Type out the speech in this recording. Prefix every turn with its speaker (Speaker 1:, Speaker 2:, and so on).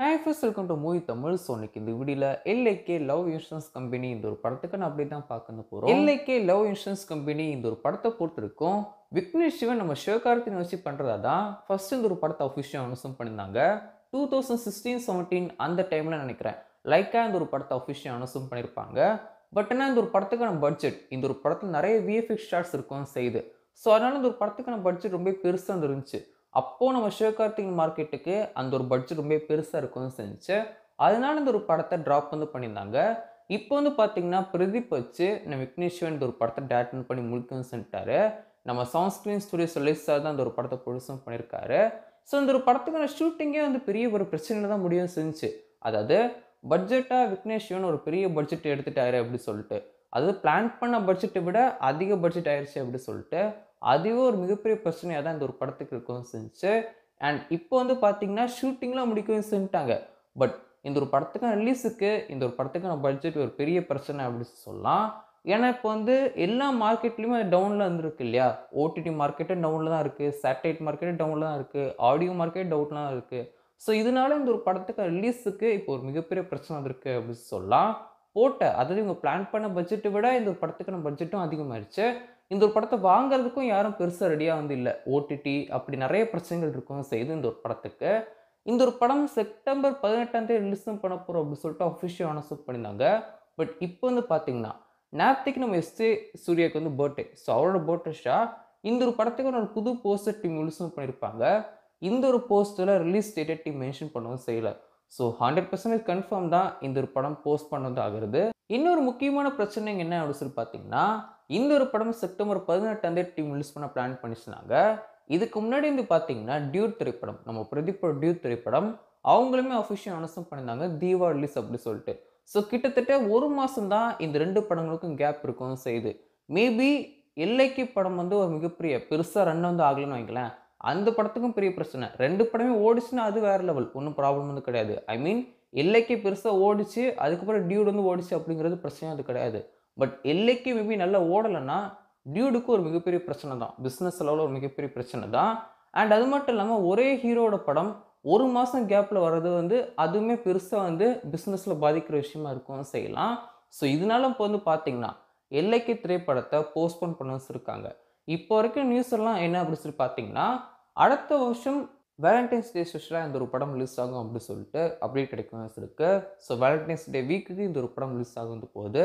Speaker 1: Hi first welcome to movie Tamil. So இன்னைக்கு இந்த வீடியோவில் எல்ஐகே லவ் இன்சூரன்ஸ் கம்பெனி இந்த ஒரு படத்துக்கு அப்படி தான் பார்க்க போகிறோம். எல்ஐகே லவ் இன்சூரன்ஸ் கம்பெனி இந்த ஒரு படத்தை பொறுத்திருக்கும் விக்னேஷ் சிவன் நம்ம சிவகார்த்திகேயன் வச்சு பண்ணுறதா தான் ஃபர்ஸ்ட் இந்த ஒரு படத்தை அஃபிஷியல் அனௌன்ஸ் பண்ணியிருந்தாங்க. 2016-17 அந்த டைமில் நினைக்கிறேன் லைக்காக இந்த ஒரு படத்தை அஃபிஷியல் அனௌன்ஸ் பண்ணியிருப்பாங்க. பட் ஆனால் இந்த ஒரு படத்துக்கான பட்ஜெட் இந்த ஒரு படத்தில் நிறைய விஎஃப்எக்ஸ் ஷாட்ஸ் இருக்கும் செய்யுது. ஸோ அதனால் இந்த ஒரு படத்துக்கான பட்ஜெட் ரொம்ப பெருசாக இருந்துச்சு. அப்போது நம்ம சிவகார்த்திகேயன் மார்க்கெட்டுக்கு அந்த ஒரு பட்ஜெட் ரொம்ப பெருசாக இருக்கும்னு செஞ்சு அதனால இந்த ஒரு படத்தை ட்ராப் பண்ணியிருந்தாங்க. இப்போ பார்த்தீங்கன்னா பிரதீப் வச்சு நம்ம விக்னேஷ் சிவன் இந்த ஒரு படத்தை டேரக்ட் பண்ணி முடிக்கணும்னு சொல்லிட்டாரு. நம்ம சவுண்ட் ஸ்டுடியோஸ் ரிலீஸ் தான் இந்த ஒரு படத்தை ப்ரொடியூஸும் பண்ணியிருக்காரு. ஸோ இந்த ஒரு படத்துக்கான ஷூட்டிங்கே பெரிய ஒரு பிரச்சனையில் தான் முடியும் செஞ்சு. அதாவது பட்ஜெட்டாக விக்னேஷ் சிவன் ஒரு பெரிய பட்ஜெட் எடுத்துட்டாரு அப்படி சொல்லிட்டு, அதாவது பிளான் பண்ண பட்ஜெட்டை விட அதிக பட்ஜெட் ஆயிடுச்சு அப்படி சொல்லிட்டு அதுவே ஒரு மிகப்பெரிய பிரச்சனையாக தான் இந்த ஒரு படத்துக்கு இருக்கவும் செஞ்சு. அண்ட் இப்போ பார்த்தீங்கன்னா ஷூட்டிங்லாம் முடிக்கவும் செஞ்சுட்டாங்க. பட் இந்த ஒரு படத்துக்கான ரிலீஸுக்கு இந்த ஒரு படத்துக்கான பட்ஜெட் ஒரு பெரிய பிரச்சனை அப்படின்னு சொல்லலாம். ஏன்னா இப்போ எல்லா மார்க்கெட்லேயுமே அது டவுனில் இருந்திருக்கு இல்லையா. ஓடிடி மார்க்கெட்டே டவுனில் தான் இருக்குது, சேட்டலைட் மார்க்கெட்டே டவுனில் தான் இருக்குது, ஆடியோ மார்க்கெட் டவுனில் தான் இருக்குது. ஸோ இதனால இந்த ஒரு படத்துக்கு ரிலீஸுக்கு இப்போ ஒரு மிகப்பெரிய பிரச்சனை வந்திருக்கு அப்படின்னு சொல்லலாம். அதாவது இவங்க பிளான் பண்ண பட்ஜெட்டை விட இந்த ஒரு படத்துக்கான பட்ஜெட்டும் அதிகமாகிடுச்சு. இந்த ஒரு படத்தை வாங்குறதுக்கும் யாரும் பெருசாக ரெடியாக இல்லை. ஓடிடி அப்படி நிறைய பிரச்சனைகள் இருக்கும் செய்து இந்த ஒரு படத்துக்கு. இந்த ஒரு படம் செப்டம்பர் 18 ரிலீஸ் பண்ண போகிறோம் அப்படின்னு சொல்லிட்டு அஃபிஷியல் அனௌன்ஸ் பண்ணியிருந்தாங்க. பட் இப்போ பார்த்தீங்கன்னா நேற்றுக்கு நம்ம சூர்யாவுக்கு பர்த்டே. ஸோ அவரோட பர்த்டே இந்த ஒரு படத்துக்கு ஒரு புது போஸ்டர் டீம் ரிலீஸும் பண்ணியிருப்பாங்க. இந்த ஒரு போஸ்டரில் ரிலீஸ் டேட்டை டீம் மென்ஷன் பண்ணவும் செய்யலை. ஸோ 100% கன்ஃபார்ம் தான் இந்த ஒரு படம் போஸ்ட் பண்ணது ஆகிறது. இன்னொரு முக்கியமான பிரச்சனை என்ன அப்படின்னு சொல்லி பார்த்தீங்கன்னா, இந்த ஒரு படம் செப்டம்பர் 18 டீம் ரிலீஸ் பண்ண பிளான் பண்ணிச்சுனாங்க. இதுக்கு முன்னாடி பார்த்தீங்கன்னா டியூட் திரைப்படம், நம்ம பிரதீப்போட டியூட் திரைப்படம் அவங்களுமே அஃபிஷியல் அனௌன்ஸ் பண்ணியிருந்தாங்க தீவா ரிலீஸ் அப்படி சொல்லிட்டு. ஸோ கிட்டத்தட்ட ஒரு மாதம் தான் இந்த ரெண்டு படங்களுக்கும் கேப் இருக்கும் செய்யுது. மேபி எல்லைக்கு படம் ஒரு மிகப்பெரிய பெருசாக ரன் ஆகலன்னு வைங்களேன். அந்த படத்துக்கும் பெரிய பிரச்சனை. 2 படமே ஓடிச்சுன்னா அது வேற லெவல். ஒன்றும் ப்ராப்ளம் கிடையாது. ஐ மீன் எல்லைக்கு பெருசாக ஓடிச்சு, அதுக்கப்புறம் டியூட் ஓடிச்சு அப்படிங்கிறது பிரச்சனை அது கிடையாது. பட் எல்லைக்கு மேபி நல்லா ஓடலைன்னா டியூடுக்கு ஒரு மிகப்பெரிய பிரச்சனை தான். பிஸ்னஸ் லெவலில் ஒரு மிகப்பெரிய பிரச்சனை தான். அண்ட் அது மட்டும் இல்லாமல் ஒரே ஹீரோட படம் ஒரு மாதம் கேப்பில் வர்றது அதுவுமே பெருசாக பிஸ்னஸில் பாதிக்கிற விஷயமா இருக்கும் செய்யலாம். ஸோ இதனால இப்போ பார்த்தீங்கன்னா எல்லைக்கு திரைப்படத்தை போஸ்ட்போன் பண்ண வச்சுருக்காங்க. இப்போ வரைக்கும் நியூஸ் எல்லாம் என்ன அப்படின்னு சொல்லி பார்த்தீங்கன்னா, அடுத்த வருஷம் வேலண்டைன்ஸ் டே ஸ்பெஷலாக இந்த ஒரு படம் ரிலீஸ் ஆகும் அப்படின்னு சொல்லிட்டு அப்டேட் கிடைக்கும் இருக்கு. ஸோ வேலண்டைன்ஸ் டே வீக்குக்கு இந்த ஒரு படம் ரிலீஸ் ஆகும் போகுது.